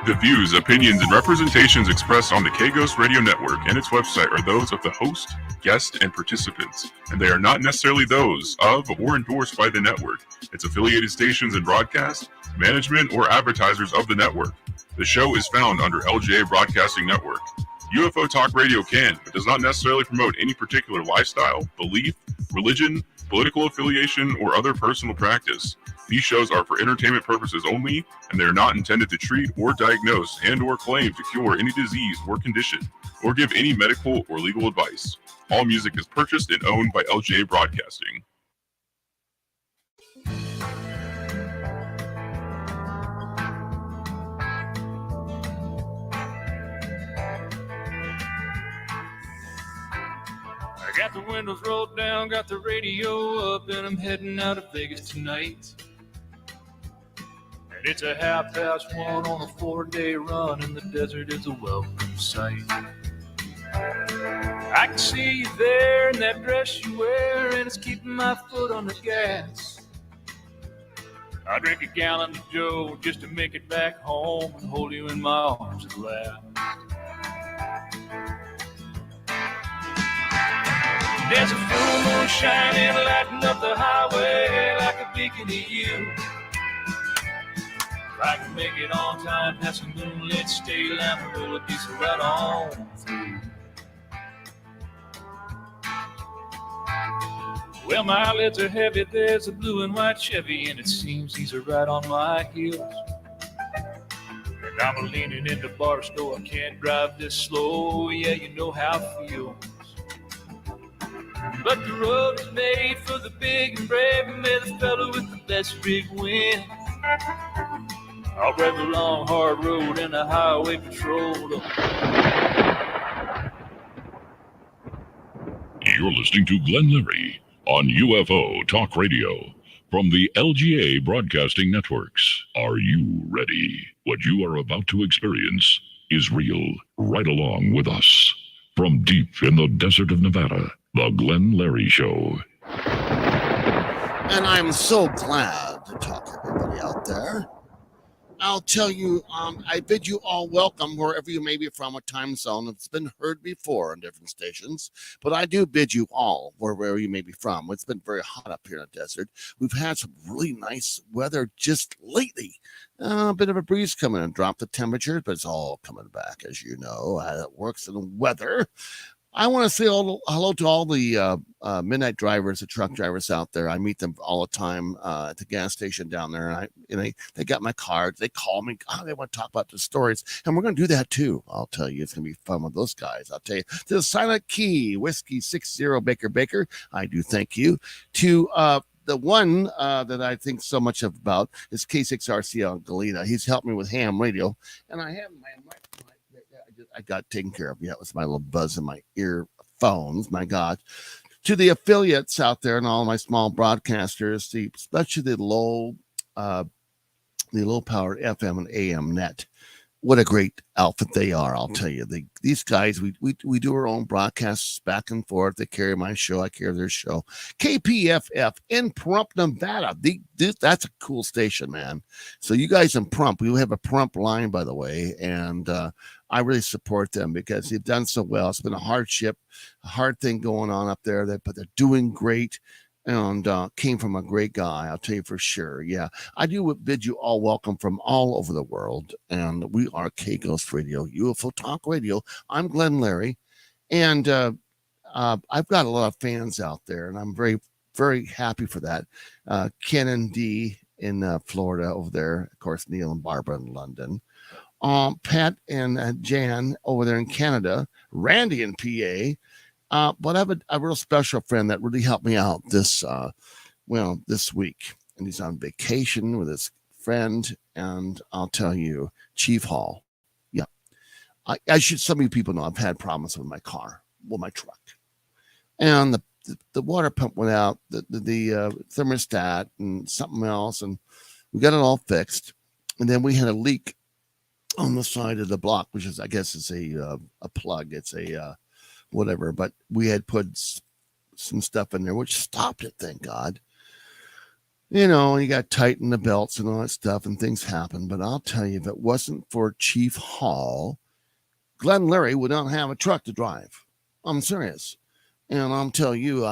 The views, opinions, and representations expressed on the K-Ghost Radio Network and its website are those of the host, guest, and participants, and they are not necessarily those of or endorsed by the network, its affiliated stations and broadcast, management, or advertisers of the network. The show is found under LGA Broadcasting Network. UFO Talk Radio can, but does not necessarily promote any particular lifestyle, belief, religion, political affiliation, or other personal practice. These shows are for entertainment purposes only, and they are not intended to treat or diagnose and/or claim to cure any disease or condition, or give any medical or legal advice. All music is purchased and owned by LGA Broadcasting. I got the windows rolled down, got the radio up, and I'm heading out of Vegas tonight. And it's a 1:30 on a 4-day run, and the desert is a welcome sight. I can see you there in that dress you wear, and it's keeping my foot on the gas. I drink a gallon of Joe just to make it back home and hold you in my arms and laugh. There's a full moon shining, lighting up the highway like a beacon to you. If I can make it on time, past a moonlit state line, roll a diesel right on through. Well, my lids are heavy, there's a blue and white Chevy, and it seems these are right on my heels. And I'm leaning in the bar store, I can't drive this slow, yeah, you know how it feels. But the road is made for the big and brave, and may the fellow with the best rig win. I'll brave the long, hard road and the highway patrol. You're listening to Glenn Leary on UFO Talk Radio from the LGA Broadcasting Networks. Are you ready? What you are about to experience is real. Right along with us. From deep in the desert of Nevada, The Glenn Leary Show. And I'm so glad to talk to everybody out there. I'll tell you, I bid you all welcome wherever you may be from, a time zone. It's been heard before on different stations, but I do bid you all wherever you may be from. It's been very hot up here in the desert. We've had some really nice weather just lately. A bit of a breeze coming and drop the temperature, but it's all coming back, as you know. It works in the weather. I want to say hello to all the midnight drivers, the truck drivers out there. I meet them all the time at the gas station down there, and they got my cards. They call me. Oh, they want to talk about the stories, and we're going to do that too. I'll tell you, it's going to be fun with those guys. I'll tell you, to the Silent Key, Whiskey 60 Baker, I do thank you. To the one that I think so much about is K6RC on Galena. He's helped me with ham radio, and I have I got taken care of. Yeah, it was my little buzz in my earphones. My God. To the affiliates out there and all my small broadcasters, especially the low power FM and AM net. What a great outfit they are, I'll tell you. These guys, we do our own broadcasts back and forth. They carry my show. I carry their show. KPFF in Pahrump, Nevada. That's a cool station, man. So you guys in Pahrump, we have a Pahrump line, by the way, and I really support them because they've done so well. It's been a hard thing going on up there, but they're doing great. And came from a great guy, I'll tell you for sure. Yeah, I do bid you all welcome from all over the world. And we are K-Ghost Radio, UFO Talk Radio. I'm Glenn Leary. And I've got a lot of fans out there, and I'm very, very happy for that. Ken and Dee in Florida over there. Of course, Neil and Barbara in London. Pat and Jan over there in Canada. Randy in PA. But I have a real special friend that really helped me out this week. And he's on vacation with his friend. And I'll tell you, Chief Hall. Yeah. Some of you people know I've had problems with my truck. And the water pump went out, the thermostat and something else. And we got it all fixed. And then we had a leak on the side of the block, which is, I guess, it's a plug. It's a whatever. But we had put some stuff in there, which stopped it, thank God. You know, you got to tighten the belts and all that stuff, and things happen. But I'll tell you, if it wasn't for Chief Hall, Glenn Leary would not have a truck to drive. I'm serious. And I'll tell you,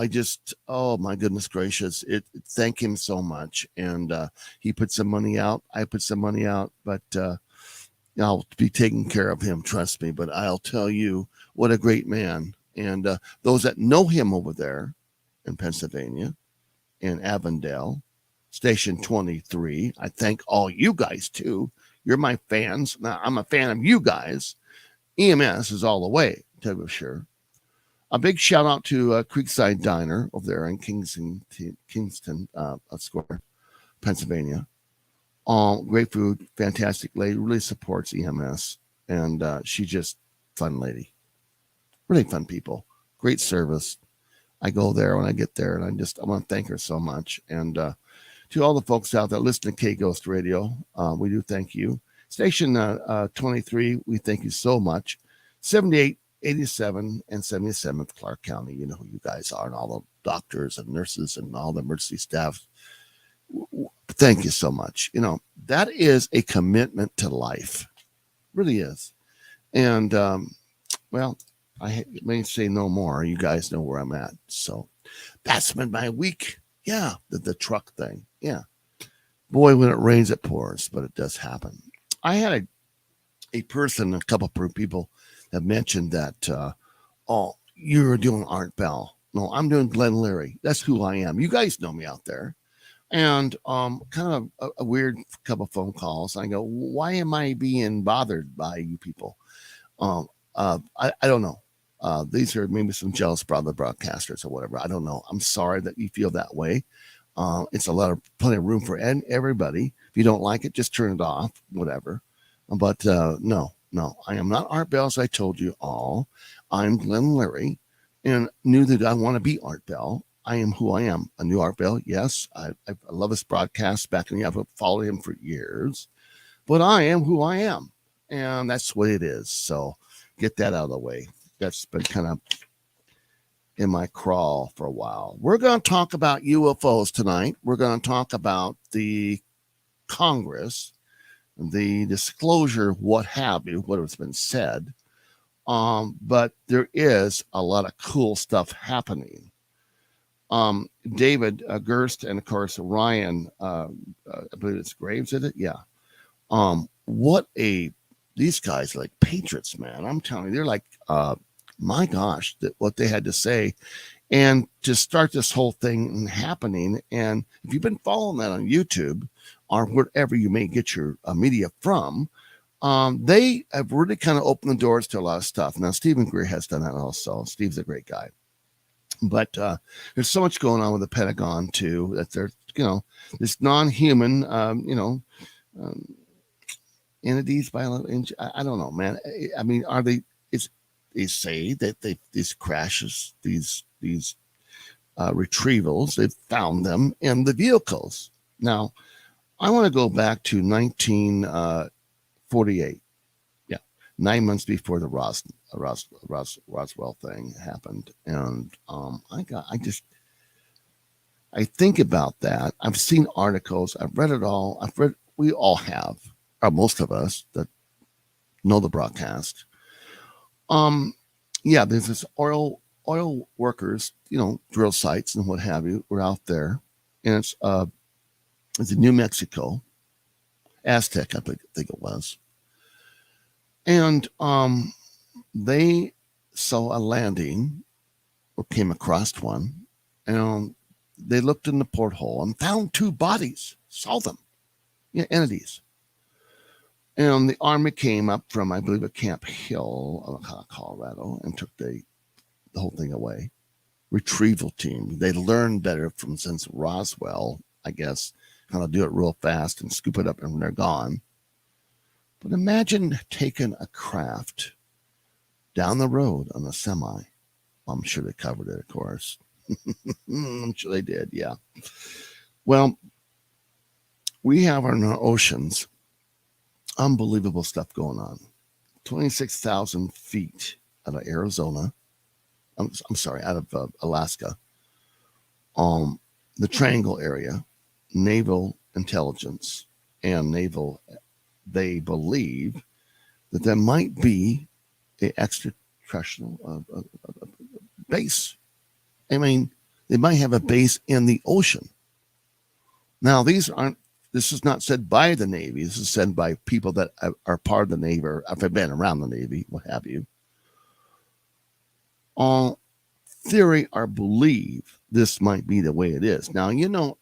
oh my goodness gracious, thank him so much. And he put some money out. I put some money out, but I'll be taking care of him, trust me. But I'll tell you, what a great man. And those that know him over there in Pennsylvania, in Avondale, Station 23, I thank all you guys too. You're my fans. Now, I'm a fan of you guys. EMS is all the way, to be sure. A big shout out to Creekside Diner over there in Kingston Square, Pennsylvania. Great food, fantastic lady, really supports EMS, and she's just fun lady. Really fun people, great service. I go there when I get there, and I want to thank her so much. And to all the folks out there listening to K Ghost Radio, we do thank you. Station 23, we thank you so much. 78, 87, and 77th Clark County. You know who you guys are, and all the doctors and nurses and all the emergency staff. Thank you so much. You know, that is a commitment to life. Really is. And, well, I may say no more. You guys know where I'm at. So that's been my week. Yeah, the truck thing. Yeah. Boy, when it rains, it pours, but it does happen. I had a couple of people have mentioned that, oh, you're doing Art Bell. No, I'm doing Glenn Leary. That's who I am. You guys know me out there. And kind of a weird couple phone calls. I go, why am I being bothered by you people? I don't know. These are maybe some jealous brother broadcasters or whatever. I don't know. I'm sorry that you feel that way. It's plenty of room for everybody. If you don't like it, just turn it off, whatever. But no, I am not Art Bell, as I told you all. I'm Glenn Leary, and knew that I want to be Art Bell. I am who I am. A new Art Bell, yes. I love his broadcast back in. I've followed him for years, but I am who I am, and that's what it is. So get that out of the way. That's been kind of in my crawl for a while. We're going to talk about UFOs tonight. We're going to talk about the Congress, the disclosure, what have you, what has been said. But there is a lot of cool stuff happening. David Gerst and of course Ryan, I believe it's Graves, is it? Yeah. These guys are like patriots, man. I'm telling you, they're like, my gosh, what they had to say, and to start this whole thing happening. And if you've been following that on YouTube or wherever you may get your media from, they have really kind of opened the doors to a lot of stuff. Now, Stephen Greer has done that also. Steve's a great guy. But there's so much going on with the Pentagon, too, that they're, this non-human, entities, I don't know, man. I mean, are they, they say that these crashes, these retrievals, they've found them in the vehicles. Now, I want to go back to 1948. Yeah, 9 months before the Roswell thing happened, and I think about that. I've seen articles. I've read it all. We all have, or most of us that know the broadcast. Yeah, there's this oil workers, drill sites and what have you, were out there, and it's in New Mexico, Aztec, I think it was, and they saw a landing or came across one, and they looked in the porthole and found two bodies, saw them, entities. And the Army came up from, I believe, at Camp Hill, Colorado, and took the whole thing away. Retrieval team. They learned better since Roswell, I guess, how to do it real fast and scoop it up and they're gone. But imagine taking a craft down the road on a semi. I'm sure they covered it, of course. I'm sure they did, yeah. Well, we have in our oceans unbelievable stuff going on. 26,000 feet out of Arizona, I'm sorry, out of Alaska. The Triangle area, naval intelligence and naval, they believe that there might be an extraterrestrial base. I mean, they might have a base in the ocean. Now, this is not said by the Navy. This is said by people that are part of the Navy or have been around the Navy, what have you. Theory or believe this might be the way it is. Now,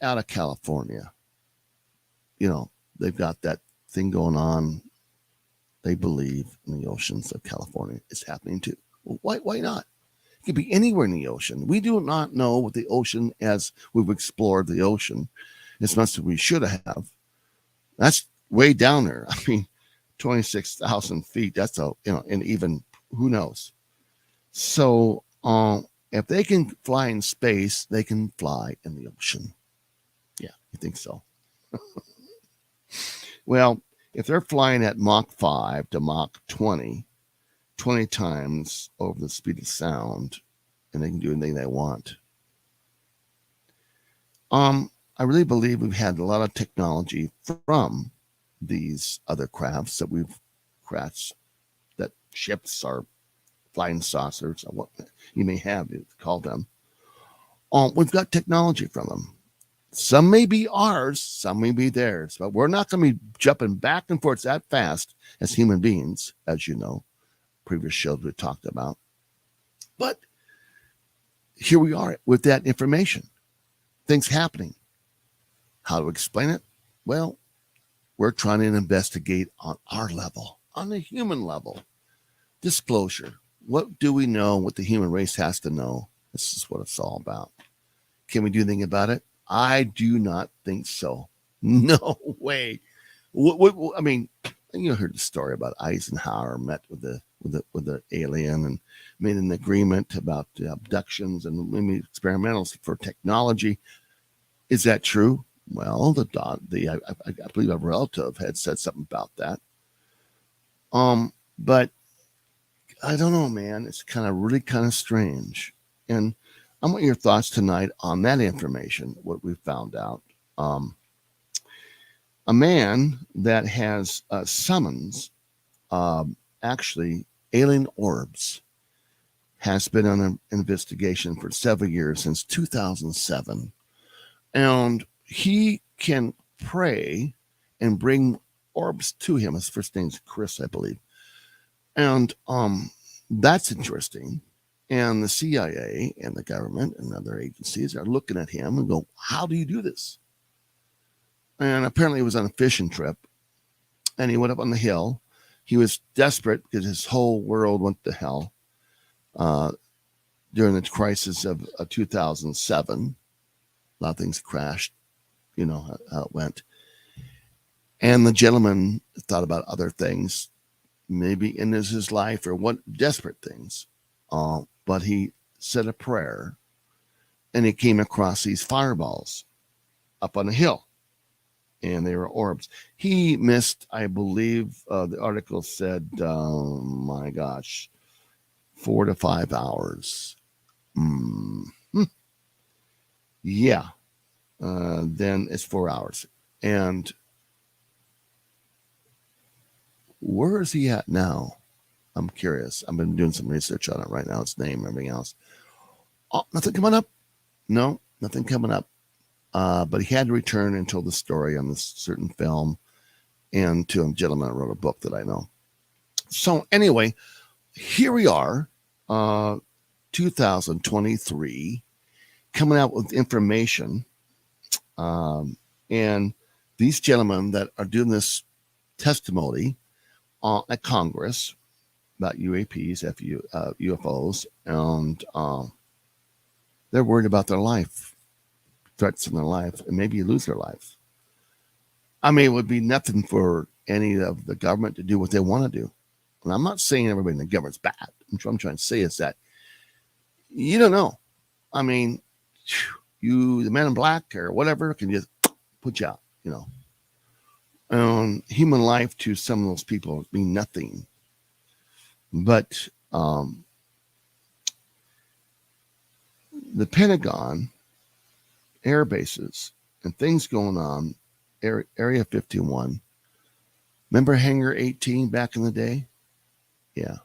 out of California, they've got that thing going on. They believe in the oceans of California is happening too. Well, why not? It could be anywhere in the ocean. We do not know what the ocean, as we've explored the ocean, as much as we should have. That's way down there. I mean, 26,000 feet. That's and even who knows. So, if they can fly in space, they can fly in the ocean. Yeah, you think so? Well, if they're flying at Mach 5 to Mach 20 times over the speed of sound, and they can do anything they want. I really believe we've had a lot of technology from these other crafts that we've crashed, that ships are flying saucers, or what you may have called them. We've got technology from them. Some may be ours, some may be theirs, but we're not going to be jumping back and forth that fast as human beings, as you know, previous shows we talked about. But here we are with that information, things happening. How to explain it? Well, we're trying to investigate on our level, on the human level. Disclosure. What do we know? What the human race has to know? This is what it's all about. Can we do anything about it? I do not think so. No way. I mean, you heard the story about Eisenhower met with the alien and made an agreement about abductions and maybe experimentals for technology. Is that true? Well, I believe a relative had said something about that. But I don't know, man. It's really kind of strange. And I want your thoughts tonight on that information, what we found out. A man that has summons, actually, alien orbs, has been on an investigation for several years, since 2007. And he can pray and bring orbs to him. His first name's Chris, I believe. And that's interesting. And the CIA and the government and other agencies are looking at him and go, how do you do this? And apparently he was on a fishing trip, and he went up on the hill. He was desperate because his whole world went to hell during the crisis of 2007. A lot of things crashed, you know how it went. And the gentleman thought about other things, maybe in his life or what desperate things. But he said a prayer, and he came across these fireballs up on a hill, and they were orbs. He missed, I believe, the article said, my gosh, 4 to 5 hours. Yeah. Then it's 4 hours. And where is he at now? I'm curious. I've been doing some research on it right now. Its name, everything else. Oh, nothing coming up? No, nothing coming up. But he had to return and tell the story on this certain film, and to a gentleman who wrote a book that I know. So anyway, here we are, 2023, coming out with information. And these gentlemen that are doing this testimony at Congress about UAPs, UFOs, and they're worried about their life, threats in their life, and maybe lose their life. I mean, it would be nothing for any of the government to do what they want to do. And I'm not saying everybody in the government's bad. What I'm trying to say is that you don't know. I mean, the man in black or whatever can just put you out, you know. Human life to some of those people mean nothing. But the Pentagon, air bases, and things going on. Area 51. Remember Hangar 18 back in the day? Yeah.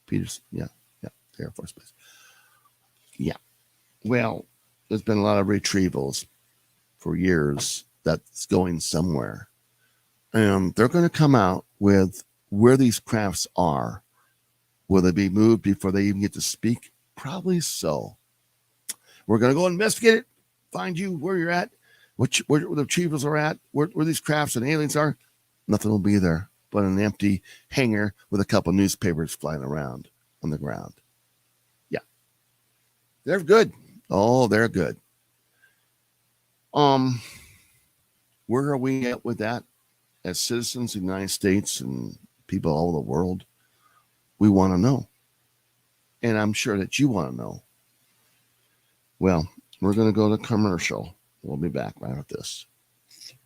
Peters. Yeah. Air Force Base. Yeah. Well, there's been a lot of retrievals for years that's going somewhere. And they're going to come out with where these crafts are. Will they be moved before they even get to speak? Probably so. We're going to go investigate it, find you where you're at, where the retrievals are at, where these crafts and aliens are. Nothing will be there but an empty hangar with a couple newspapers flying around on the ground. Yeah. They're good. Oh, they're good. Where are we at with that? As citizens of the United States and people all over the world, we want to know. And I'm sure that you want to know. Well, we're going to go to commercial. We'll be back right with this.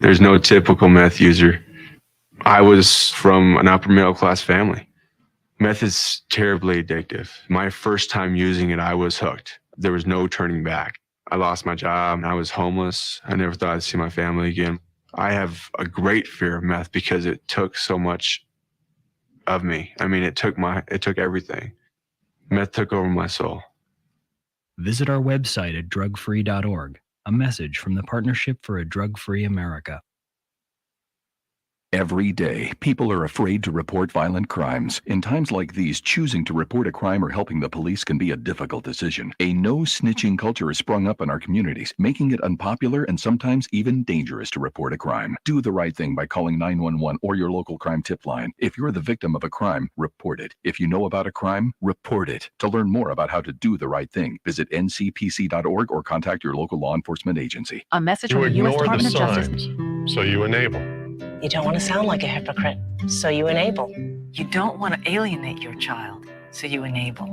There's no typical meth user. I was from an upper middle class family. Meth is terribly addictive. My first time using it, I was hooked. There was no turning back. I lost my job. I was homeless. I never thought I'd see my family again. I have a great fear of meth because it took so much of me. I mean, it took everything. Meth took over my soul. Visit our website at drugfree.org. A message from the Partnership for a Drug-Free America. Every day, people are afraid to report violent crimes. In times like these, choosing to report a crime or helping the police can be a difficult decision. A no-snitching culture has sprung up in our communities, making it unpopular and sometimes even dangerous to report a crime. Do the right thing by calling 911 or your local crime tip line. If you're the victim of a crime, report it. If you know about a crime, report it. To learn more about how to do the right thing, visit ncpc.org or contact your local law enforcement agency. A message from the U.S. Department of Justice. So you enable. You don't want to sound like a hypocrite, so you enable. You don't want to alienate your child, so you enable.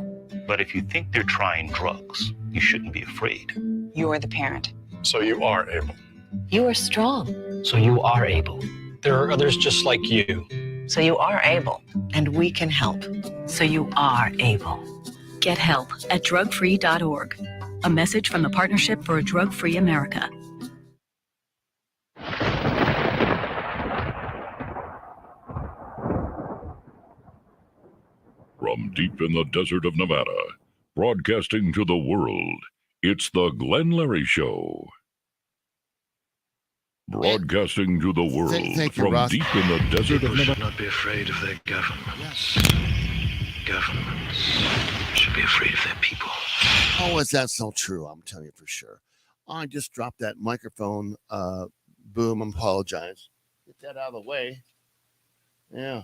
But if you think they're trying drugs, you shouldn't be afraid. You are the parent. So you are able. You are strong. So you are able. There are others just like you. So you are able. And we can help, so you are able. Get help at drugfree.org. A message from the Partnership for a Drug-Free America. From deep in the desert of Nevada, broadcasting to the world, it's the Glenn Larry Show. Broadcasting to the world Thank you, from Ross. deep in the desert of People should Nevada. not be afraid of their governments. Governments should be afraid of their people. Oh, is that so true? I'm telling you for sure. I just dropped that microphone. Boom, apologize. Get that out of the way. Yeah.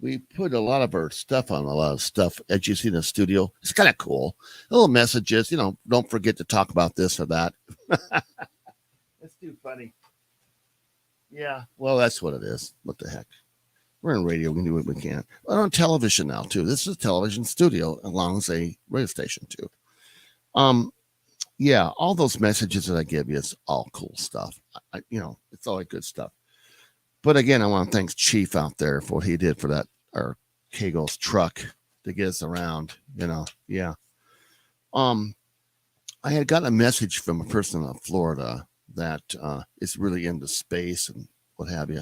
We put a lot of our stuff on a lot of stuff, as you see in the studio. It's kind of cool. Little messages, don't forget to talk about this or that. That's too funny. Yeah, well, that's what it is. What the heck? We're in radio. We can do what we can. We're on television now, too. This is a television studio along with a radio station, too. Yeah, all those messages that I give you, it's all cool stuff. It's all good stuff. But again, I want to thank Chief out there for what he did for that, our Kegels truck to get us around, yeah. I had gotten a message from a person in Florida that is really into space and what have you.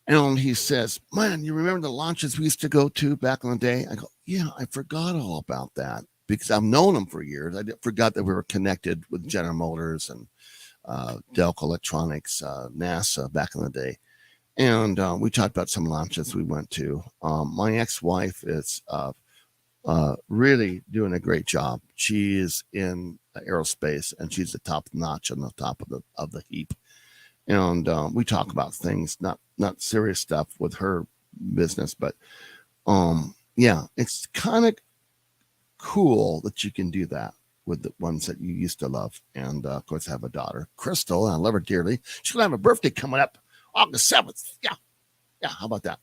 And he says, man, you remember the launches we used to go to back in the day? I go, yeah, I forgot all about that because I've known them for years. I forgot that we were connected with General Motors and Delco Electronics, NASA back in the day. And we talked about some launches we went to. My ex-wife is really doing a great job. She is in aerospace and she's the top notch on the top of the heap. And we talk about things, not serious stuff with her business, but yeah, it's kind of cool that you can do that with the ones that you used to love. And of course, I have a daughter, Crystal, and I love her dearly. She's gonna have a birthday coming up August 7th. Yeah, how about that?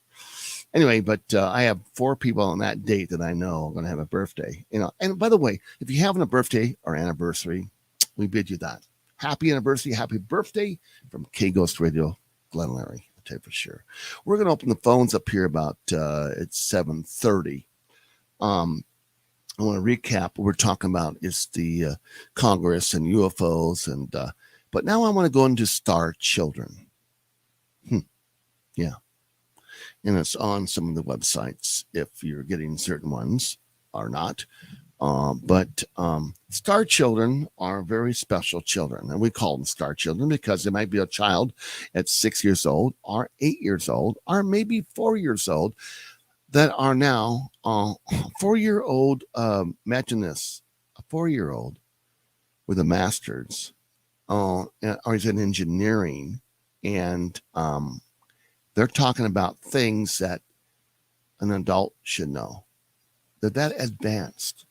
Anyway, but I have 4 people on that date that I know are gonna have a birthday. And by the way, if you're having a birthday or anniversary, we bid you that. Happy anniversary, happy birthday from K-Ghost Radio, Glenn Larry. I'll tell you for sure. We're gonna open the phones up here about it's 7:30. I want to recap what we're talking about is the Congress and UFOs, and but now I want to go into star children. Yeah, and it's on some of the websites if you're getting certain ones or not. But star children are very special children, and we call them star children because they might be a child at 6 years old, or 8 years old, or maybe 4 years old that are now 4-year-old. Imagine this: a 4-year-old with a master's, or he's in engineering, and they're talking about things that an adult should know. They're that advanced.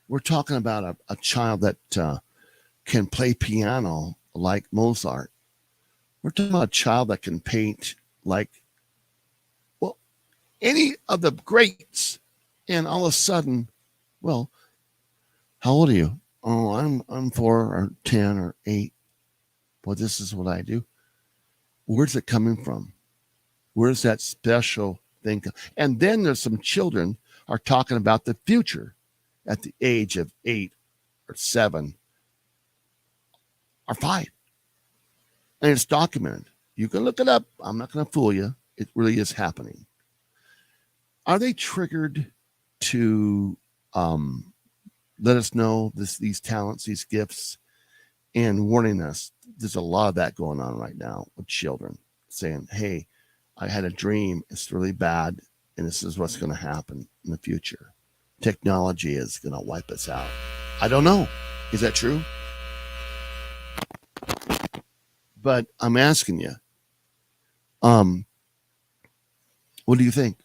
We're talking about a child that can play piano like Mozart. We're talking about a child that can paint like, well, any of the greats. And all of a sudden, well, how old are you? Oh, I'm 4 or 10 or 8. Well, this is what I do. Where's it coming from? Where's that special thing? And then there's some children are talking about the future at the age of 8 or 7 or 5. And it's documented. You can look it up. I'm not going to fool you. It really is happening. Are they triggered to let us know these talents, these gifts, and warning us? There's a lot of that going on right now with children saying, hey, I had a dream. It's really bad. And this is what's going to happen in the future. Technology is going to wipe us out. I don't know. Is that true? But I'm asking you, what do you think?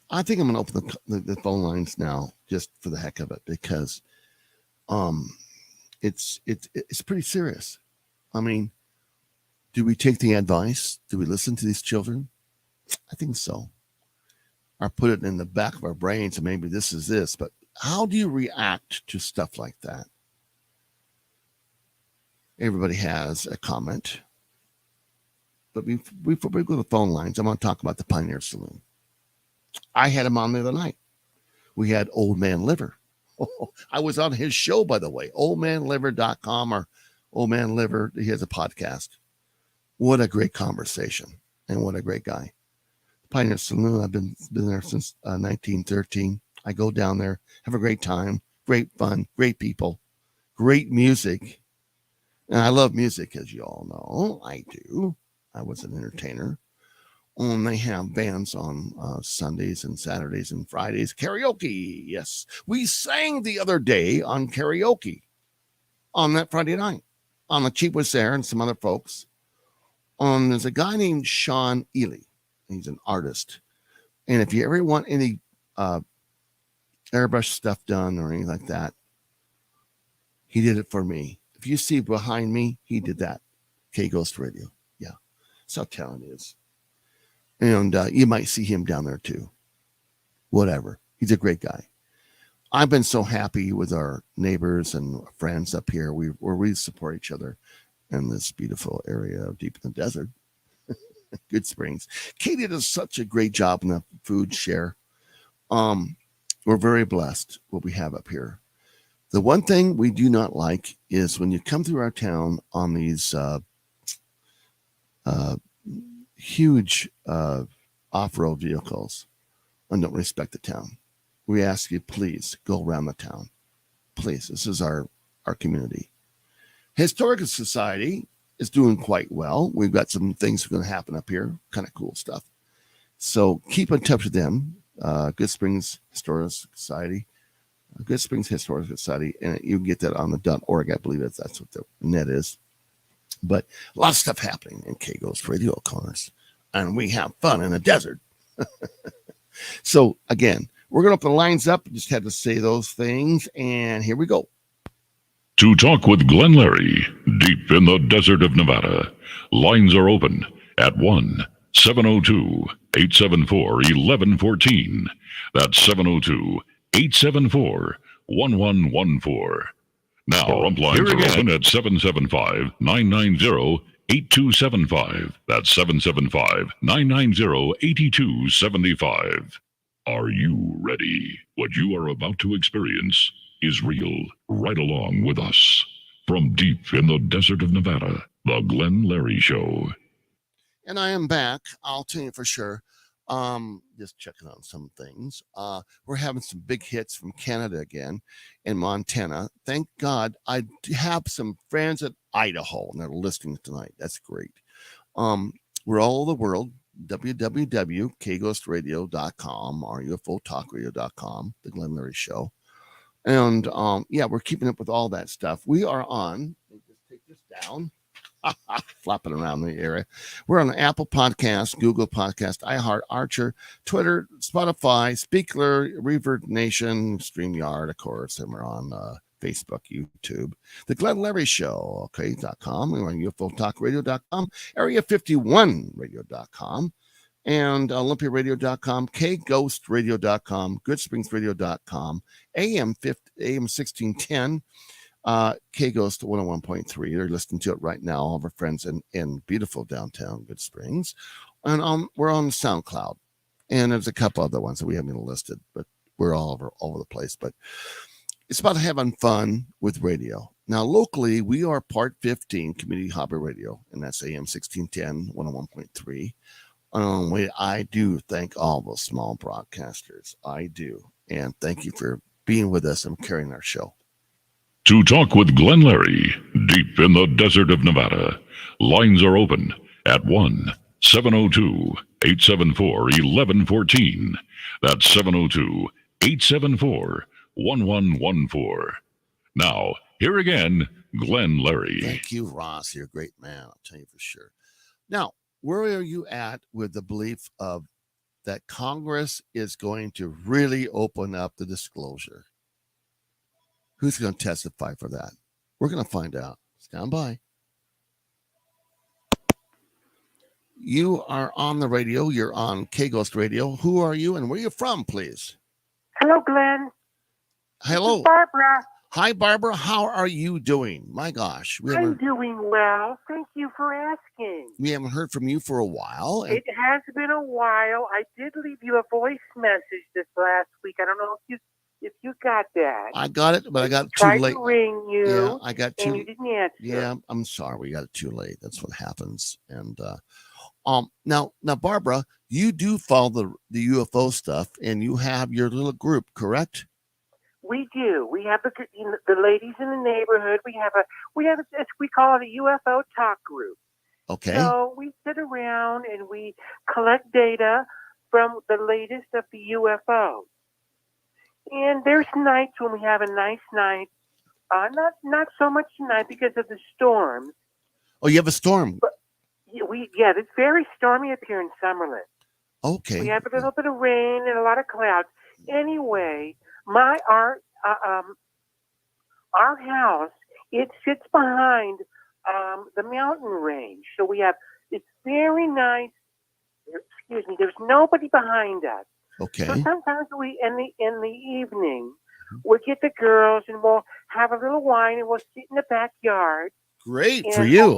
I think I'm going to open the phone lines now just for the heck of it, because it's pretty serious. I mean, do we take the advice? Do we listen to these children? I think so. Or put it in the back of our brains, and maybe this is this. But how do you react to stuff like that? Everybody has a comment. But before we go to the phone lines, I want to talk about the Pioneer Saloon. I had him on the other night. We had Old Man Liver. I was on his show, by the way, oldmanliver.com, or Old Man Liver. He has a podcast. What a great conversation, and what a great guy. Pioneer Saloon, I've been there since 1913. I go down there, have a great time, great fun, great people, great music. And I love music, as you all know. I do. I was an entertainer. And they have bands on Sundays and Saturdays and Fridays. Karaoke, yes. We sang the other day on karaoke on that Friday night. The Chief was there and some other folks. There's a guy named Sean Ely. He's an artist. And if you ever want any airbrush stuff done or anything like that, he did it for me. If you see behind me, he did that. K-Ghost Radio. Yeah. That's how talented he is. And you might see him down there too. Whatever. He's a great guy. I've been so happy with our neighbors and friends up here. We support each other in this beautiful area deep in the desert. Good Springs. Katie does such a great job in the food share. We're very blessed what we have up here. The one thing we do not like is when you come through our town on these huge off-road vehicles and don't respect the town. We ask you, please go around the town. Please, this is our community. Historical Society is doing quite well. We've got some things going to happen up here, kind of cool stuff. So keep in touch with them. Good Springs Historical Society, Good Springs Historical Society, and you can get that on the .org. I believe that's what the net is. But a lot of stuff happening in K-Ghost Radio, Conress, and we have fun in the desert. So again, we're going to open the lines up. Just had to say those things, and here we go. To talk with Glenn Larry, deep in the desert of Nevada, lines are open at 1-702-874-1114. That's 702-874-1114. Now, rump lines are open at 775-990-8275. That's 775-990-8275. Are you ready? What you are about to experience is real. Right along with us. From deep in the desert of Nevada, The Glenn Larry Show. And I am back. I'll tell you for sure. Just checking on some things. We're having some big hits from Canada again and Montana. Thank God I have some friends at Idaho and they're listening tonight. That's great. We're all over the world. www.kghostradio.com or UFOtalkradio.com, The Glenn Larry Show. And yeah, we're keeping up with all that stuff. We are on, let me just take this down, flopping around the area. We're on Apple Podcast, Google Podcast, iHeart, Archer, Twitter, Spotify, Speakler, Reverb Nation, StreamYard, of course, and we're on Facebook, YouTube, The Glenn Larry Show, okay.com. We're on UFOtalkradio.com, Area51radio.com, and OlympiaRadio.com, KGhostRadio.com, GoodSpringsRadio.com, AM 1610, K-Ghost 101.3. They're listening to it right now, all of our friends in beautiful downtown Good Springs. And we're on SoundCloud. And there's a couple other ones that we haven't listed, but we're all over the place. But it's about having fun with radio. Now, locally, we are Part 15 Community Hobby Radio, and that's AM 1610, 101.3. I do thank all those small broadcasters. I do. And thank you for being with us and carrying our show. To talk with Glenn Larry, deep in the desert of Nevada, lines are open at 1-702-874-1114. That's 702-874-1114. Now, here again, Glenn Larry. Thank you, Ross. You're a great man. I'll tell you for sure. Now, where are you at with the belief of that Congress is going to really open up the disclosure? Who's going to testify for that? We're going to find out. Stand by. You are on the radio. You're on K-Ghost Radio. Who are you and where are you from, please? Hello, Glenn. Hello. This is Barbara. Hi, Barbara. How are you doing? My gosh. I'm doing well. Thank you for asking. We haven't heard from you for a while. It has been a while. I did leave you a voice message this last week. I don't know if you got that. I got it, but I got it too tried late. To ring you. Yeah, I got too. And you didn't answer. Yeah, I'm sorry. We got it too late. That's what happens. And now, Barbara, you do follow the UFO stuff, and you have your little group, correct? We do. We have the ladies in the neighborhood. We call it a UFO talk group. Okay. So we sit around and we collect data from the latest of the UFOs. And there's nights when we have a nice night. Not so much tonight because of the storm. Oh, you have a storm. But it's very stormy up here in Summerlin. Okay. We have a little bit of rain and a lot of clouds. Anyway, our house, it sits behind the mountain range. So it's very nice. Excuse me. There's nobody behind us. Okay. So sometimes in the evening, we'll get the girls and we'll have a little wine and we'll sit in the backyard. Great for you.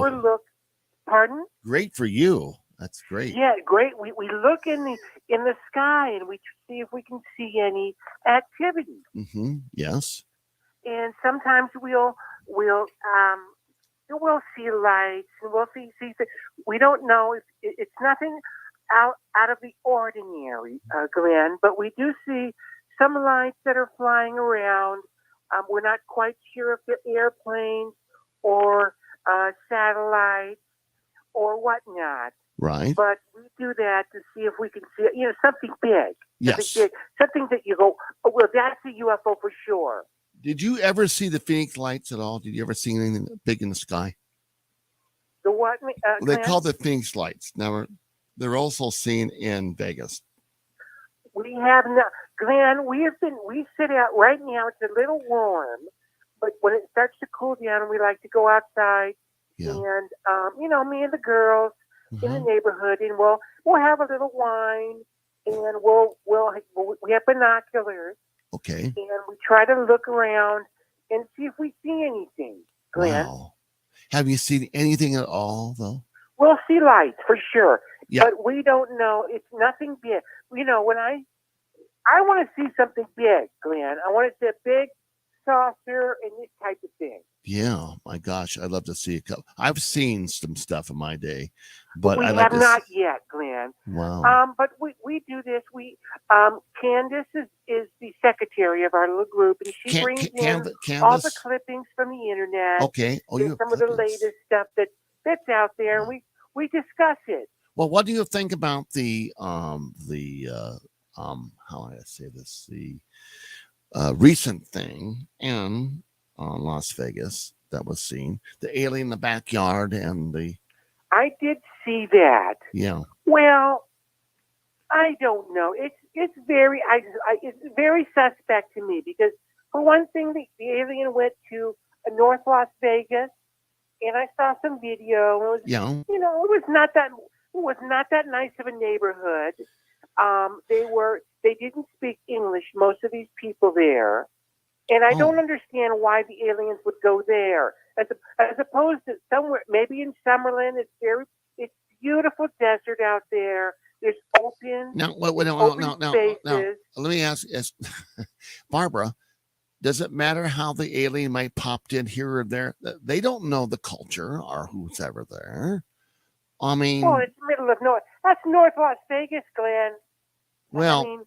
Pardon? Great for you. That's great. Yeah, great. We look in the sky and we see if we can see any activity. Mm-hmm. Yes. And sometimes we'll see lights and we'll see things. We don't know if it's nothing out of the ordinary, Glenn, but we do see some lights that are flying around. We're not quite sure if they're airplanes or satellites or whatnot. Right. But we do that to see if we can see, something big. Yes. Something that you go, oh, well, that's a UFO for sure. Did you ever see the Phoenix lights at all? Did you ever see anything big in the sky? The what? They call the Phoenix lights. Now, they're also seen in Vegas. We have not, Glenn. We sit out right now. It's a little warm, but when it starts to cool down, we like to go outside. Yeah. And me and the girls in the neighborhood, and we'll have a little wine, and we have binoculars. Okay. And we try to look around and see if we see anything, Glenn. Wow. Have you seen anything at all, though? We'll see lights for sure. Yeah. But we don't know. It's nothing big. When I I want to see something big, Glenn. I want to see a big saucer and this type of thing. Yeah, my gosh, I'd love to see a couple. I've seen some stuff in my day, but We I'd like have to not yet, Glenn. Wow. But we do this. Candace is the secretary of our little group, and she brings in all the Candace? clippings from the internet. Okay. Oh, and you have some of the clippings. latest stuff that's out there, and we discuss it. Well, what do you think about the how do I say this? The recent thing in Las Vegas that was seen, the alien in the backyard, and the I did see that. yeah. Well, I don't know. It's very it's very suspect to me because for one thing, the alien went to North Las Vegas, and I saw some video. It was, it was not that nice of a neighborhood. They didn't speak English, most of these people there. And I don't understand why the aliens would go there. As opposed to somewhere, maybe in Summerlin, it's beautiful desert out there. There's open spaces. Let me ask Barbara, does it matter how the alien might popped in here or there? They don't know the culture or who's ever there. I mean, well, it's middle of North. That's North Las Vegas, Glenn. Well,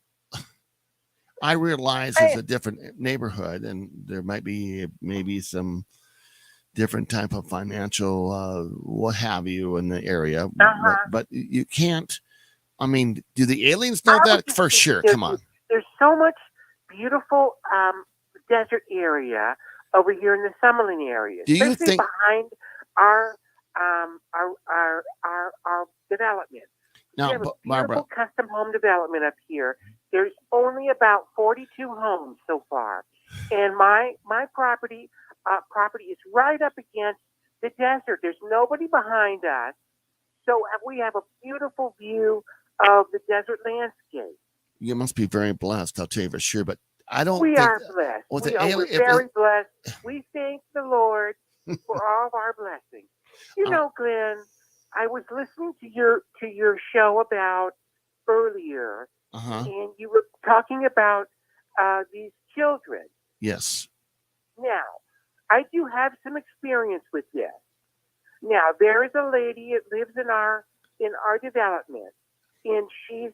I realize it's a different neighborhood, and there might be maybe some different type of financial what have you in the area, but you can't. I mean, do the aliens know that for sure? Come on. There's so much beautiful desert area over here in the Summerlin area, especially behind our development. Now, we have a beautiful Barbara, custom home development up here. There's only about 42 homes so far, and my property is right up against the desert. There's nobody behind us, so we have a beautiful view of the desert landscape. You must be very blessed, I'll tell you for sure. But I don't. We think are blessed. We're very blessed. We thank the Lord for all of our blessings. You know, Glenn, I was listening to your show about earlier, and you were talking about these children. Yes. Now, I do have some experience with this. Now, there is a lady that lives in our development, and she's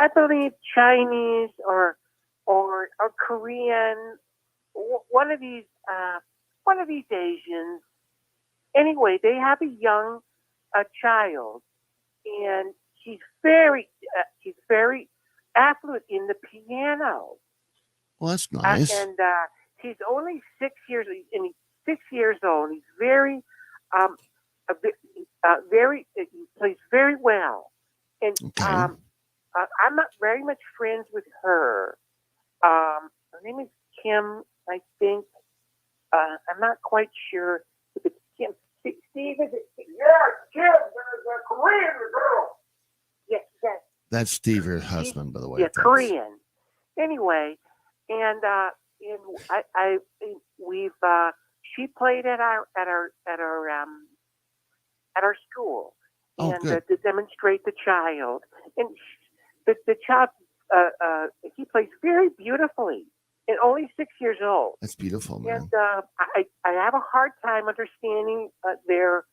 I believe Chinese or Korean, one of these Asians. Anyway, they have a young child, and she's very affluent in the piano. Well, that's nice. And he's only 6 years, and he's 6 years old. He's very, he plays very well. And I'm not very much friends with her. Her name is Kim, I think. I'm not quite sure if it's Kim. Steve, is it? Yeah, Kim, the Korean girl. Yes. That's Steve, her husband, by the way. Yeah, Korean. Anyway, and she played at our school, to demonstrate the child, and the child he plays very beautifully, and only 6 years old. That's beautiful, man. And I have a hard time understanding their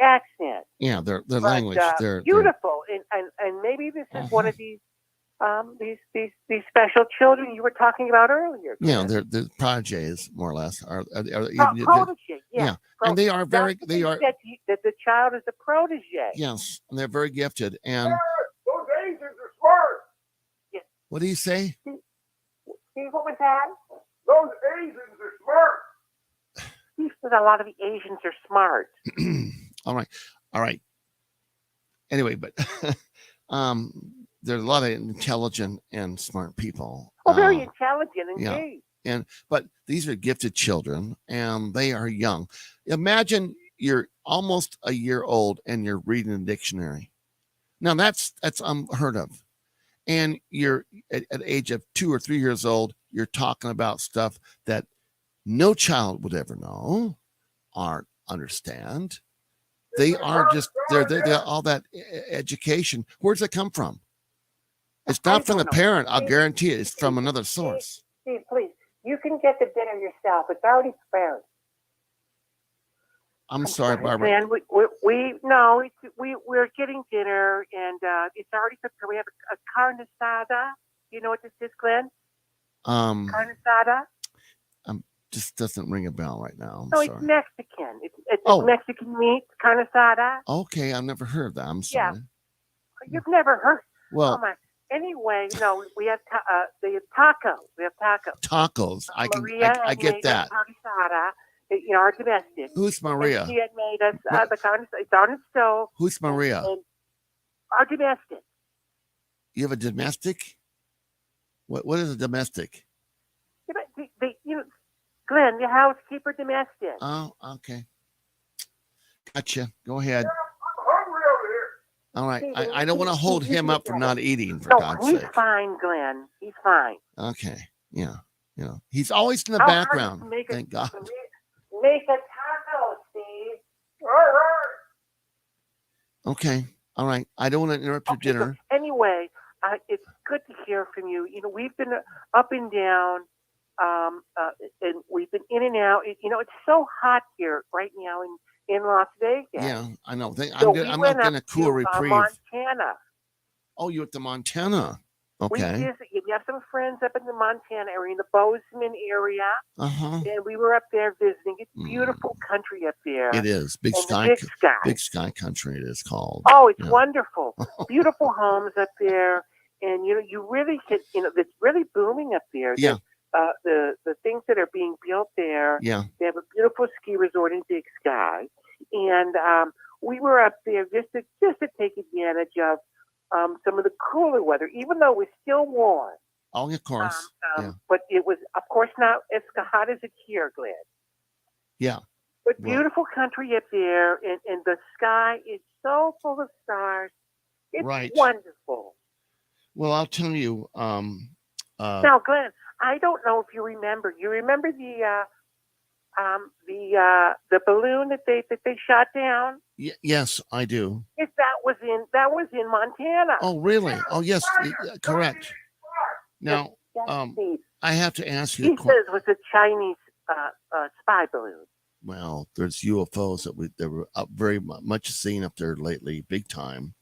accent. Yeah, their language. They're beautiful, and maybe this is one of these special children you were talking about earlier. Yeah, they're prodigies, more or less. Protege, yeah. And they are very. They are that the child is a protege. Yes, and they're very gifted. And those Asians are smart. Yes. What do you say? See what was that? Those Asians are smart. He said a lot of the Asians are smart. All right. Anyway, but there's a lot of intelligent and smart people. Oh, very intelligent indeed. Yeah. But these are gifted children, and they are young. Imagine you're almost a year old and you're reading a dictionary. Now that's unheard of. And you're at the age of 2 or 3 years old, you're talking about stuff that no child would ever know or understand. They are just they're all that education. Where's it come from? It's not from the parent. I'll guarantee it. It's from another source. Steve, please. You can get the dinner yourself. It's already prepared. I'm sorry, Barbara. Man, we're getting dinner, and it's already prepared. We have a carne asada. You know what this is, Glenn? Carne asada. Just doesn't ring a bell right now. I'm sorry. It's Mexican. It's Mexican meat, carne asada. Okay, I've never heard of that. I'm sorry. Yeah. You've never heard? Well, oh my. Anyway, no, we have tacos. We have tacos. Tacos. I get that. Carne asada. Our domestic. Who's Maria? And she had made us the carne. It's on the stove. Who's Maria? And our domestic. You have a domestic? What is a domestic? Glenn, your housekeeper domestic. Oh, okay. Gotcha. Go ahead. All right. I don't want to hold him up for not eating, for God's sake. He's fine, Glenn. He's fine. Okay. Yeah. He's always in the background. Thank God. Make a taco, Steve. Okay. All right. I don't want to interrupt your dinner. So anyway, it's good to hear from you. We've been up and down, and we've been in and out. It's so hot here right now in Las Vegas. Yeah, I know. I'm not going to cool reprieve. Montana. Oh, you're at the Montana. Okay. We have some friends up in the Montana area, in the Bozeman area. Uh-huh. And we were up there visiting. It's beautiful country up there. It is. Big sky country, it is called. Oh, it's wonderful. Beautiful homes up there. And, you really can, it's really booming up there. Yeah. The things that are being built there. Yeah. They have a beautiful ski resort in Big Sky. And we were up there just to take advantage of some of the cooler weather, even though it was still warm. Oh, of course. But it was, of course, not as hot as it's here, Glenn. Yeah. But beautiful country up there, and the sky is so full of stars. It's wonderful. Well, I'll tell you. Now, Glenn, I don't know if you remember. You remember the balloon that they shot down? Yes, I do. Yes, that was in Montana. Oh, really? Oh, yes, correct. Now, I have to ask you. He says it was a Chinese spy balloon. Well, there's UFOs that were up very much seen up there lately, big time.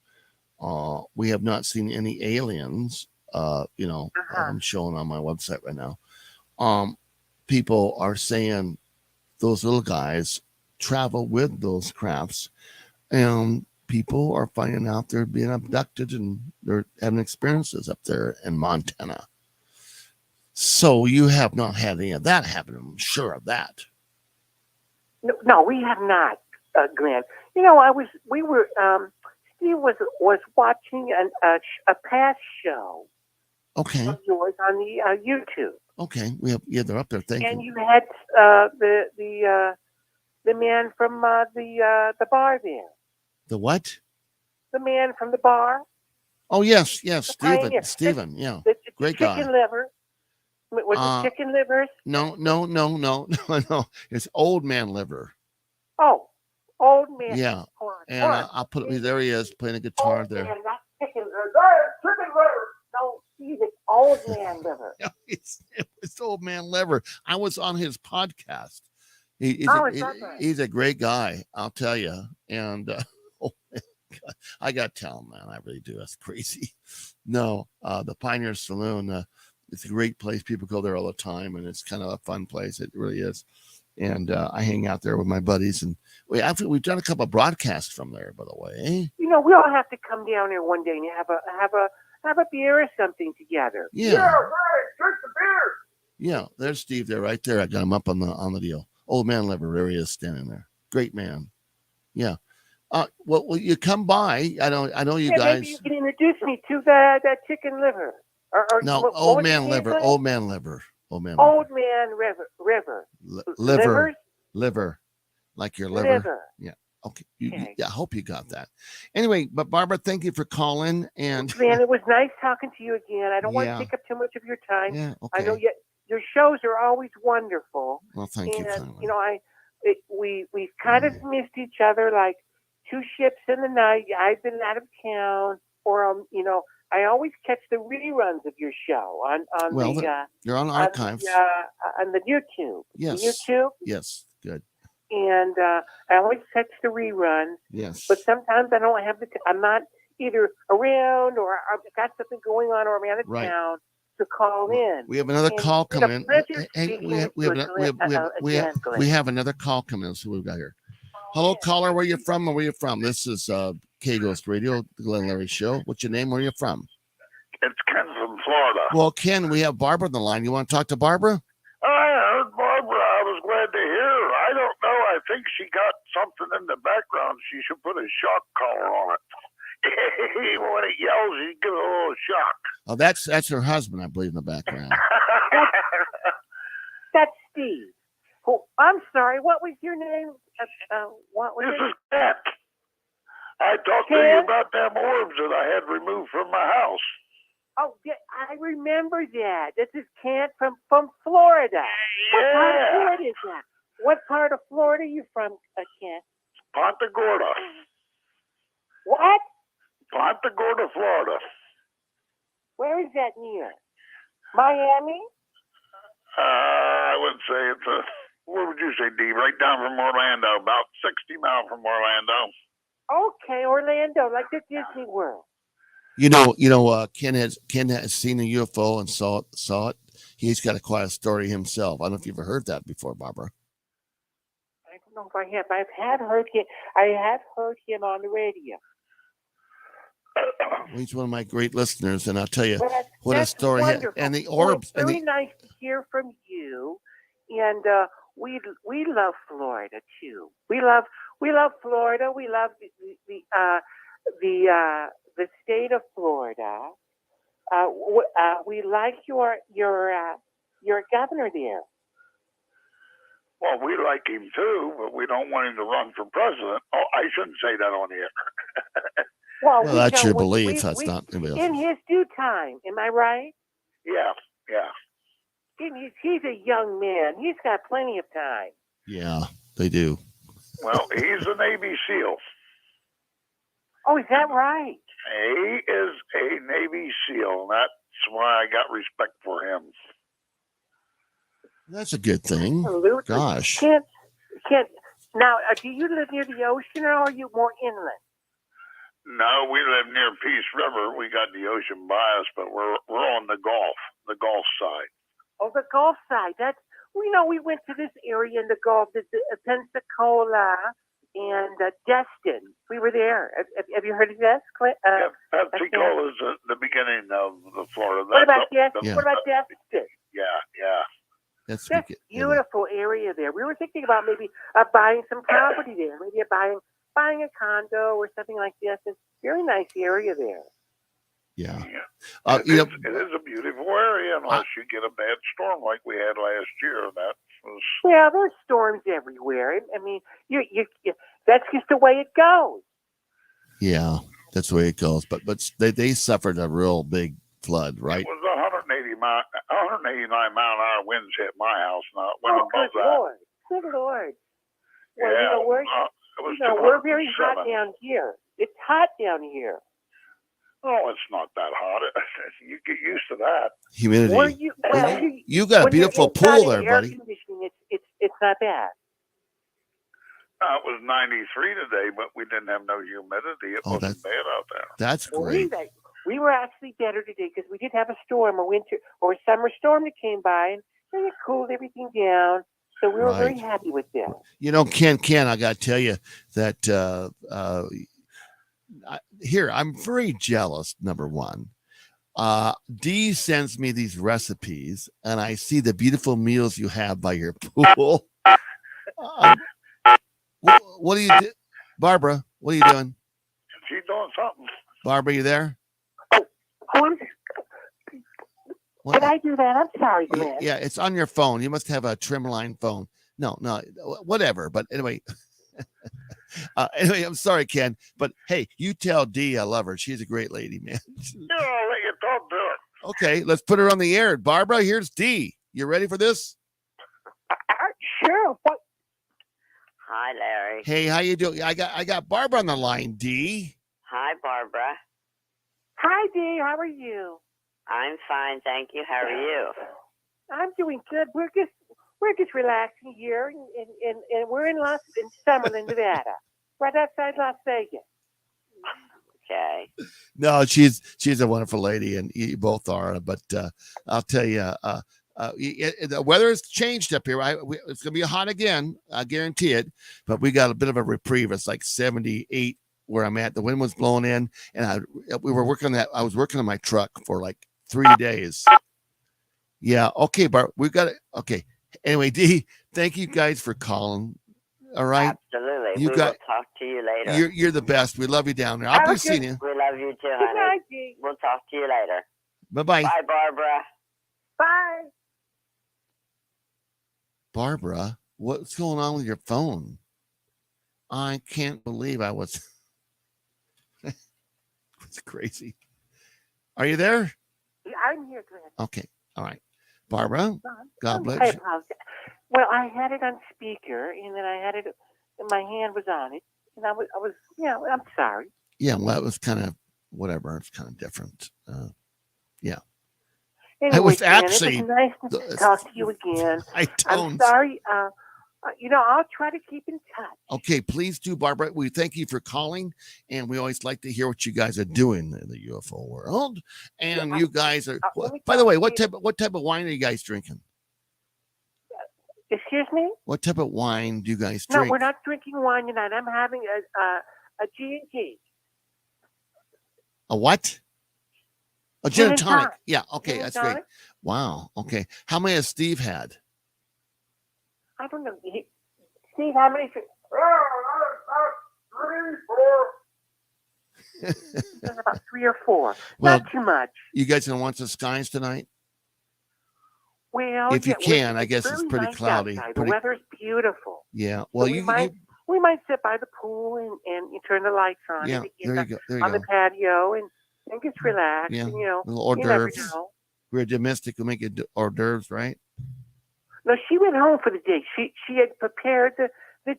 We have not seen any aliens. I'm showing on my website right now. People are saying those little guys travel with those crafts, and people are finding out they're being abducted and they're having experiences up there in Montana. So you have not had any of that happen. I'm sure of that. No, we have not, Glenn. Steve was watching a past show. Okay. Of yours on the YouTube. Okay, they're up there. Thank you. And you had the man from the bar there. The what? The man from the bar. Oh yes, Stephen, yeah, great guy. Chicken liver. Was it chicken livers? No. It's old man liver. Oh, old man. Yeah, and I'll put it. There he is playing a guitar there. Man, not chicken liver. Chicken liver. No, he's an old man liver. It's old man liver. I was on his podcast. He's a great guy, I'll tell you. And I got to tell him, man, I really do. That's crazy. No, the Pioneer Saloon. It's a great place. People go there all the time, and it's kind of a fun place. It really is. And I hang out there with my buddies, and we've done a couple of broadcasts from there, by the way. We all have to come down there one day and have a beer or something together. Yeah, right. Drink the beer. Yeah, there's Steve there, right there. I got him up on the deal. Old man liver, there he is standing there. Great man. Yeah. Well, you come by. I know you guys. Maybe you can introduce me to that chicken liver. No, old man liver. Old man liver. Liver, like your liver. Liver. Yeah. Okay. I hope you got that. Anyway, but Barbara, thank you for calling. And man, it was nice talking to you again. I don't want to take up too much of your time. Yeah. Okay. I know your shows are always wonderful. Well, thank you. We've kind of missed each other like two ships in the night. I've been out of town, or I always catch the reruns of your show on they're on archives. On the YouTube. Yes. The YouTube. Yes. Good. And I always catch the reruns. Yes. But sometimes I don't have I'm not either around or I've got something going on or I'm out of town to call in. We have another call coming in. Hey, we have another call coming in. So we've got here. Hello, caller. Where you from? Or where you from? This is K-Ghost Radio, the Glenn Larry Show. What's your name? Where you from? It's Ken from Florida. Well, Ken, we have Barbara on the line. You want to talk to Barbara? I heard Barbara. I was glad to hear her. I don't know. I think she got something in the background. She should put a shock collar on it. When it yells, you give it a little shock. Oh, that's her husband, I believe, in the background. That's Steve. Oh, I'm sorry. What was your name? What was this it? is Ken. I talked to you about them orbs that I had removed from my house. Oh, yeah, I remember that. This is Kent from Florida. What part of Florida is that? What part of Florida are you from, Kent? Punta Gorda. What? Punta Gorda, Florida. Where is that near? Miami? I would say it's what would you say, Dee? Right down from Orlando, about 60 miles from Orlando. Okay, Orlando, like the Disney World. Ken has seen a UFO and saw it. He's got quite a story himself. I don't know if you've ever heard that before, Barbara. I don't know if I have. I have heard him on the radio. He's one of my great listeners, and I'll tell you what that's a story. Wonderful. And the orbs. Well, it's very nice to hear from you, and we love Florida too. We love Florida. We love the state of Florida. We like your governor there. Well, we like him too, but we don't want him to run for president. Oh, I shouldn't say that on the air. Well, that's your belief. That's not in his due time. Am I right? Yeah. He's a young man. He's got plenty of time. Yeah, they do. Well, he's a Navy SEAL. Oh, is that right? He is a Navy SEAL. That's why I got respect for him. That's a good thing. Absolutely. Gosh. Can't. Now, do you live near the ocean or are you more inland? No, we live near Peace River. We got the ocean by us, but we're on the Gulf side. Oh, the Gulf side. We went to this area in the Gulf, Pensacola and Destin. We were there. Have you heard of this, Clint? Pensacola is the beginning of the Florida. What about Destin? What about Destin? Yeah. That's a beautiful area there. We were thinking about maybe buying some property there, maybe buying a condo or something like this. It's a very nice area there. Yeah. It is a beautiful area unless you get a bad storm like we had last year. Yeah, there's storms everywhere. I mean, you that's just the way it goes. Yeah, that's the way it goes. But they suffered a real big flood, right? It was 189 mile-an-hour winds hit my house. Not went above good that. Lord. Good Lord. Well, yeah, we're very hot down here. It's hot down here. Oh, it's not that hot. You get used to that. Humidity. You got a beautiful pool there, buddy. Conditioning, it's not bad. It was 93 today, but we didn't have no humidity. It wasn't bad out there. That's great. We were actually better today because we did have a storm, a summer storm that came by, and it cooled everything down. So we were very happy with that. Ken, I got to tell you that here, I'm very jealous, number one. Dee sends me these recipes, and I see the beautiful meals you have by your pool. What do you do? Barbara, what are you doing? She's doing something. Barbara, you there? Did I do that? I'm sorry, Glenn. Yeah, it's on your phone. You must have a trimline phone. No, whatever. But anyway, I'm sorry, Ken. But hey, you tell Dee I love her. She's a great lady, man. Yeah, I'll let you talk to her. Okay, let's put her on the air. Barbara, here's Dee. You ready for this? Sure. What? Hi, Larry. Hey, how you doing? I got Barbara on the line, Dee. Hi, Barbara. Hi, Dee. How are you? I'm fine, thank you. How are you? I'm doing good. We're just relaxing here, and we're in Summerlin, Nevada, right outside Las Vegas. Okay. No, she's a wonderful lady, and you both are. But I'll tell you, the weather has changed up here. It's going to be hot again, I guarantee it. But we got a bit of a reprieve. It's like 78 where I'm at. The wind was blowing in, and we were working on that. I was working on my truck for like 3 days. Yeah. Okay, Bart. We've got it. Okay. Anyway, Dee, thank you guys for calling. All right. Absolutely. Will talk to you later. You're the best. We love you down there. I'll be seeing you. We love you too, Good honey. night, Dee. We'll talk to you later. Bye-bye. Bye, Barbara. Bye. Barbara, what's going on with your phone? I can't believe I was. It's crazy. Are you there? Yeah, I'm here, Glenn. Okay. All right. Barbara, God I bless you. apologize. Well, I had it on speaker, and then I had it, and my hand was on it, and I was, I'm sorry. Yeah, well, it was kind of whatever. It's kind of different. Yeah. Anyway, I was Glenn, actually. it was nice to talk to you again. I'm sorry. I'll try to keep in touch. Okay, please do, Barbara. We thank you for calling, and we always like to hear what you guys are doing in the UFO world. And you guys are. By the way, what type of wine are you guys drinking? Excuse me? What type of wine do you guys No, drink? we're not drinking wine tonight. I'm having a G&T. A what? A gin and tonic. tonic. Yeah. Okay, Gin and that's great. tonic? Wow. Okay. How many has Steve had? I don't know. Steve, how many? 3, 4. About 3 or 4. Well, not too much. You guys gonna want some skies tonight? Well, if you can, I guess it's really pretty nice cloudy. outside. The weather's beautiful. Yeah. Well, So we might sit by the pool and you turn the lights on. Yeah, and there you go. There you on go. the patio and just relax. Yeah. And, Little hors you never d'oeuvres. know. We're domestic. We make it hors d'oeuvres, right? No, she went home for the day. She had prepared the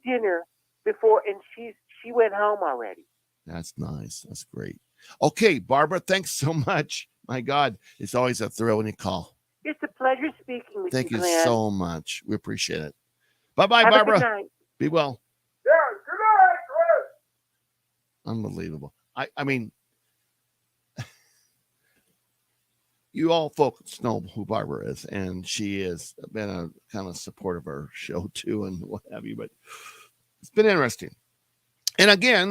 dinner before, and she went home already. That's nice. That's great. Okay, Barbara, thanks so much. My God, it's always a thrill when you call. It's a pleasure speaking with Thank you Glenn. so much. We appreciate it. Bye-bye, Have Barbara. a good night. Be well. Yeah, good night, Chris. Unbelievable. I mean, you all folks know who Barbara is, and she has been a kind of support of our show too, and what have you. But it's been interesting. And again,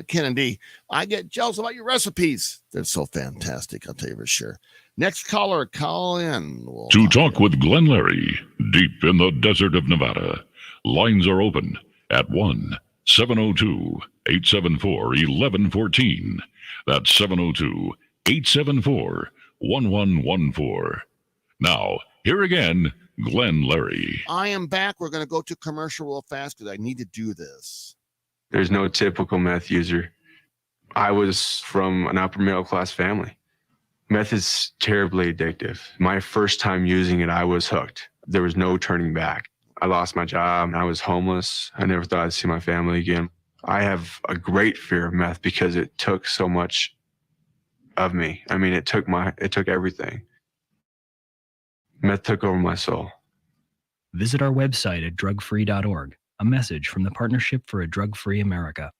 Ken and Dee, I get jealous about your recipes. They're so fantastic, I'll tell you for sure. Next caller, call in. To talk with Glenn Larry, deep in the desert of Nevada, lines are open at 1-702-874-1114. That's 702-874-1114. Now, here again, Glenn Larry. I am back. We're going to go to commercial real fast because I need to do this. There's no typical meth user. I was from an upper middle class family. Meth is terribly addictive. My first time using it, I was hooked. There was no turning back. I lost my job. I was homeless. I never thought I'd see my family again. I have a great fear of meth because it took so much of me. I mean, it took everything. Meth took over my soul. Visit our website at drugfree.org. A message from the Partnership for a Drug-Free America.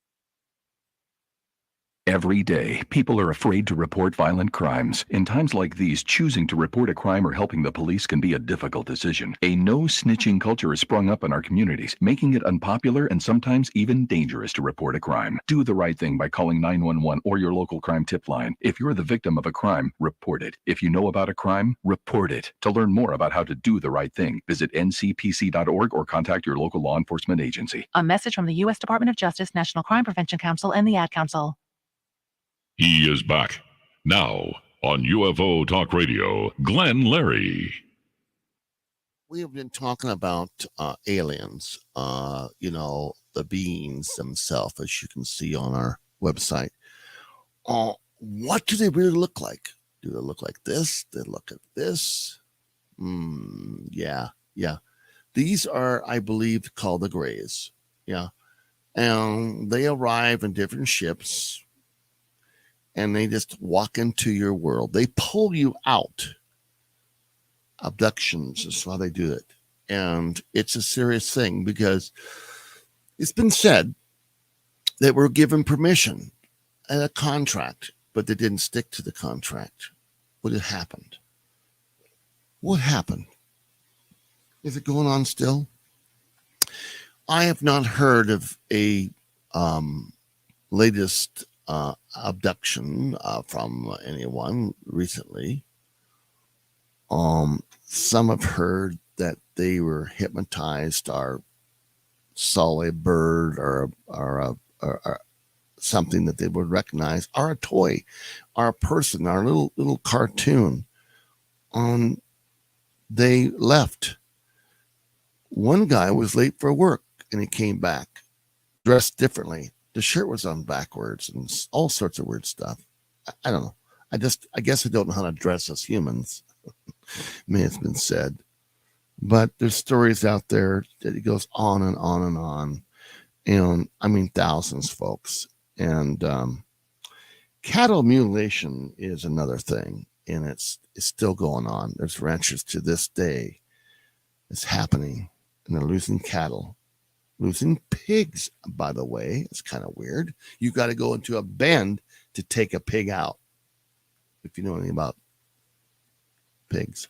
Every day, people are afraid to report violent crimes. In times like these, choosing to report a crime or helping the police can be a difficult decision. A no-snitching culture has sprung up in our communities, making it unpopular and sometimes even dangerous to report a crime. Do the right thing by calling 911 or your local crime tip line. If you're the victim of a crime, report it. If you know about a crime, report it. To learn more about how to do the right thing, visit ncpc.org or contact your local law enforcement agency. A message from the U.S. Department of Justice, National Crime Prevention Council, and the Ad Council. He is back. Now, on UFO Talk Radio, Glenn Larry. We have been talking about aliens, the beings themselves, as you can see on our website. What do they really look like? Do they look like this? Do they look like this? Yeah. These are, I believe, called the Greys. Yeah. And they arrive in different ships. and they just walk into your world. They pull you out. Abductions is how they do it. And it's a serious thing because it's been said that we're given permission and a contract, but they didn't stick to the contract. What had happened? What happened? Is it going on still? I have not heard of a latest abduction from anyone recently. Some have heard that they were hypnotized or saw a bird or something that they would recognize, or a toy, or a person, or a little cartoon. They left. One guy was late for work and he came back dressed differently. The shirt was on backwards and all sorts of weird stuff. I don't know. I guess I don't know how to dress as humans. May have been said. But there's stories out there that it goes on and on and on. And I mean, thousands, folks. And cattle mutilation is another thing. And it's still going on. There's ranchers to this day. It's happening. And they're losing cattle. Losing pigs, by the way. It's kind of weird. You got to go into a bend to take a pig out. If you know anything about pigs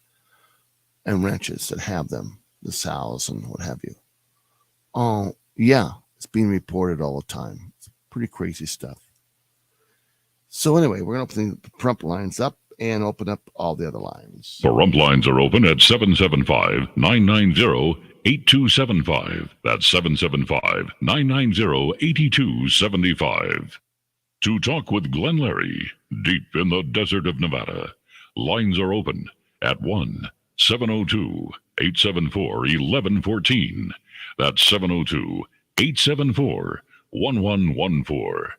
and ranches that have them, the sows and what have you. Oh, yeah, it's being reported all the time. It's pretty crazy stuff. So anyway, we're going to open the prompt lines up and open up all the other lines. The rump lines are open at 775-990-8275. That's 775-990-8275. To talk with Glenn Larry, deep in the desert of Nevada, lines are open at 1-702-874-1114. That's 702-874-1114.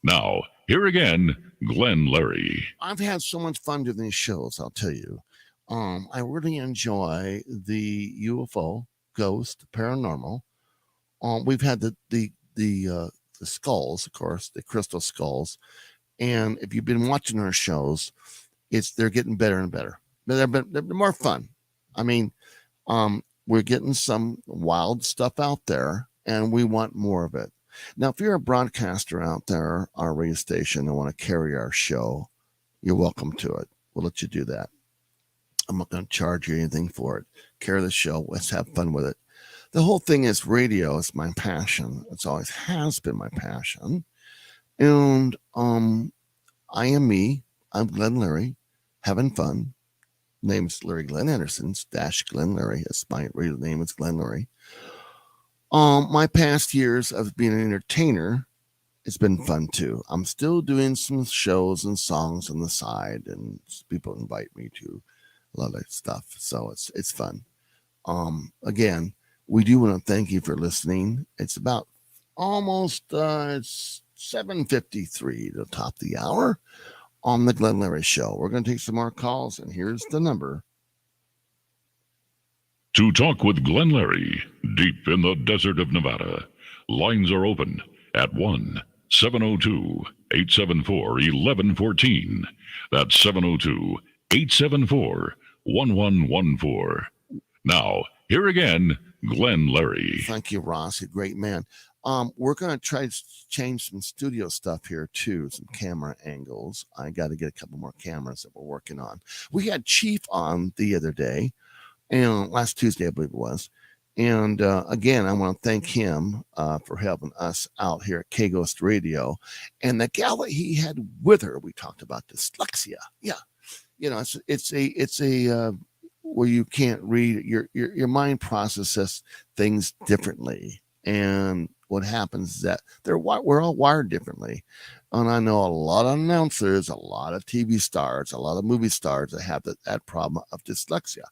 Now, here again, Glenn Larry. I've had so much fun doing these shows, I'll tell you. I really enjoy the UFO, ghost, paranormal. We've had the skulls, of course, the crystal skulls. And if you've been watching our shows, they're getting better and better. They're more fun. I mean, we're getting some wild stuff out there, and we want more of it. Now, if you're a broadcaster out there, our radio station, and want to carry our show, you're welcome to it. We'll let you do that. I'm not going to charge you anything for it. Carry the show. Let's have fun with it. The whole thing is radio. It's my passion. It's always has been my passion. And I am me. I'm Glenn Larry, having fun. Name's Larry Glenn Anderson, / Glenn Larry. That's my real name. It's Glenn Larry. My past years of being an entertainer, it's been fun too. I'm still doing some shows and songs on the side, and people invite me to a lot of stuff. So it's fun. Again, we do want to thank you for listening. It's about almost it's 7:53 to top the hour on the Glenn Larry Show. We're going to take some more calls, and here's the number. To talk with Glenn Larry, deep in the desert of Nevada, lines are open at 1-702-874-1114. That's 702-874-1114. Now, here again, Glenn Larry. Thank you, Ross. A great man. We're going to try to change some studio stuff here, too, some camera angles. I got to get a couple more cameras that we're working on. We had Chief on the other day, and last Tuesday, I believe it was. And again, I want to thank him for helping us out here at K-Ghost Radio. And the gal that he had with her, we talked about dyslexia. Yeah. You know, it's a where you can't read, your mind processes things differently. And what happens is that we're all wired differently. And I know a lot of announcers, a lot of TV stars, a lot of movie stars that have that problem of dyslexia.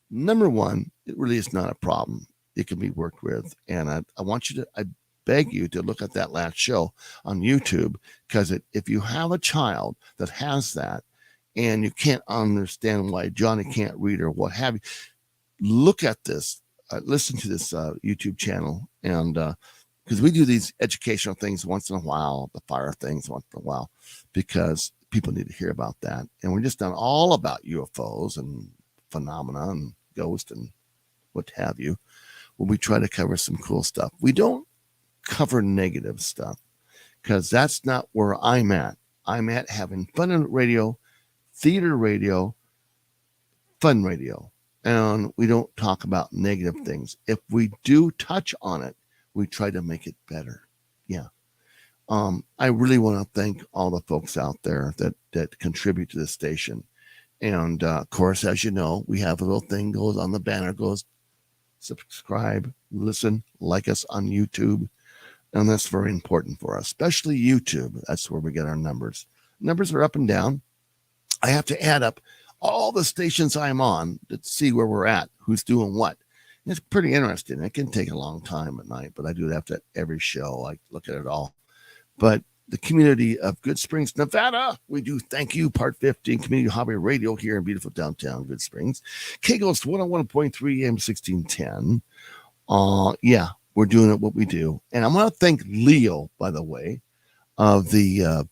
Number one, it really is not a problem. It can be worked with. And I beg you to look at that last show on YouTube, because if you have a child that has that and you can't understand why Johnny can't read or what have you, look at this, listen to this YouTube channel. And because we do these educational things once in a while, the fire things once in a while. because people need to hear about that. And we're just not all about UFOs and phenomena and ghosts and what have you. Well, we try to cover some cool stuff. We don't cover negative stuff because that's not where I'm at. I'm at having fun in radio, theater radio, fun radio. And we don't talk about negative things. If we do touch on it, we try to make it better. Yeah. I really want to thank all the folks out there that contribute to the station. And of course, as you know, we have a little thing goes on the banner, goes subscribe, listen, like us on YouTube. And that's very important for us, especially YouTube. That's where we get our numbers. Numbers are up and down. I have to add up all the stations I'm on to see where we're at, who's doing what. And it's pretty interesting. It can take a long time at night, but I do it after every show. I look at it all. But the community of Good Springs, Nevada, we do thank you. Part 15, Community Hobby Radio here in beautiful downtown Good Springs. KGOS 101.3 AM 1610. Yeah, we're doing it what we do. And I want to thank Leo, by the way, of the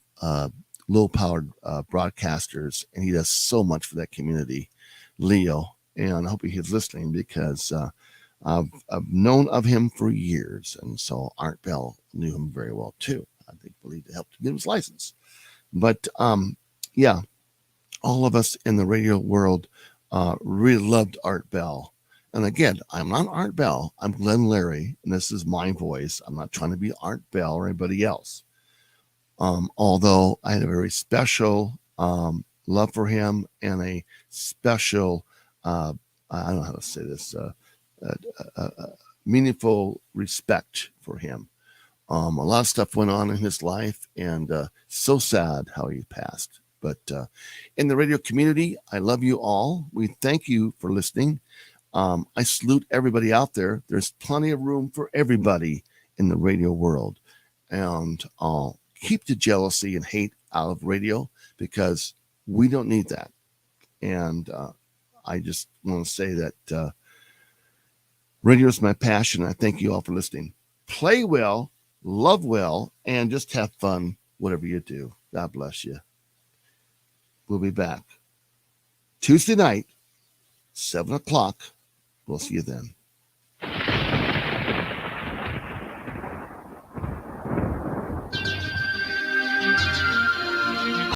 low-powered broadcasters, and he does so much for that community, Leo. And I hope he's listening because I've known of him for years, and so Art Bell knew him very well too. I believe it helped him get his license. But yeah, all of us in the radio world really loved Art Bell. And again, I'm not Art Bell. I'm Glenn Larry, and this is my voice. I'm not trying to be Art Bell or anybody else. Although I had a very special love for him and a special, I don't know how to say this, meaningful respect for him. A lot of stuff went on in his life, and so sad how he passed. But in the radio community, I love you all. We thank you for listening. I salute everybody out there. There's plenty of room for everybody in the radio world. And keep the jealousy and hate out of radio because we don't need that. And I just want to say that radio is my passion. I thank you all for listening. Play well, love well, and just have fun, whatever you do. God bless you. We'll be back Tuesday night, 7 o'clock. We'll see you then.